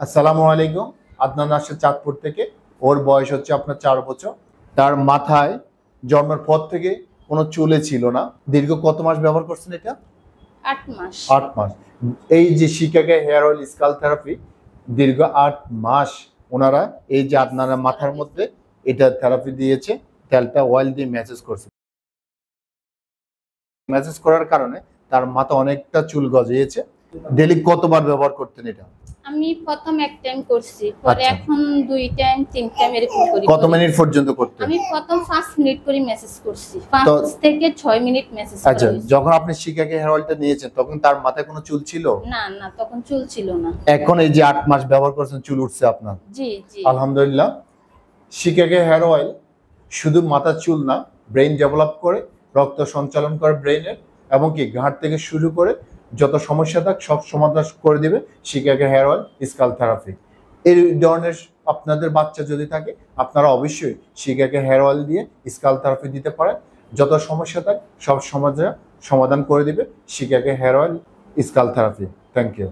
আসসালামু আলাইকুম। আদনান আসছে চাঁদপুর থেকে। ওর বয়স হচ্ছে আপনার 4 বছর। তার মাথায় জন্মের পর থেকে কোনো চুলে ছিল না। দীর্ঘ কত মাস ব্যবহার করছেন এটা? 8 মাস। 8 মাস। এই যে শিকাকে হেয়ার অয়েল স্কাল থেরাপি, দীর্ঘ 8 মাস ওনারা এই যে আপনারা মাথার মধ্যে এটা থেরাপি দিয়েছে, তেলটা অয়েল দিয়ে ম্যাসেজ করছে। ম্যাসেজ করার কারণে তার মাথা অনেকটা চুল গজিয়েছে। ডেলি কতবার ব্যবহার করতেন এটা? আমি প্রথম এক টাইম করছি, পরে আচ্ছা। এখন 2 টাইম 3 টাইম এরকম করি। কত মিনিট পর্যন্ত করতেন? আমি প্রথম 5 মিনিট করে মেসেজ করছি, 5 থেকে 6 মিনিট মেসেজ করি। আচ্ছা, যখন আপনি শিকাকে হেয়ার অয়েলটা নিয়েছেন তখন তার মাথায় কোনো চুল ছিল? না না, তখন চুল ছিল না। এখন এই যে 8 মাস ব্যবহার করছেন চুল উঠছে আপনার? জি জি, আলহামদুলিল্লাহ। শিকাকে হেয়ার অয়েল শুধু মাথার চুল না, ব্রেইন ডেভেলপ করে, রক্ত সঞ্চালন করে ব্রেইনের, এবং কি ঘাট থেকে শুরু করে যত সমস্যা থাক সব সমাধান করে দিবে Shikakai hair oil scalp therapy. এই ধরনের আপনাদের বাচ্চা যদি থাকে আপনারা অবশ্যই শিকাকে হেয়ার অয়েল দিয়ে স্কাল থেরাপি দিতে পারেন। যত সমস্যা থাক সব সমাধান করে দিবে Shikakai hair oil scalp therapy. Thank you.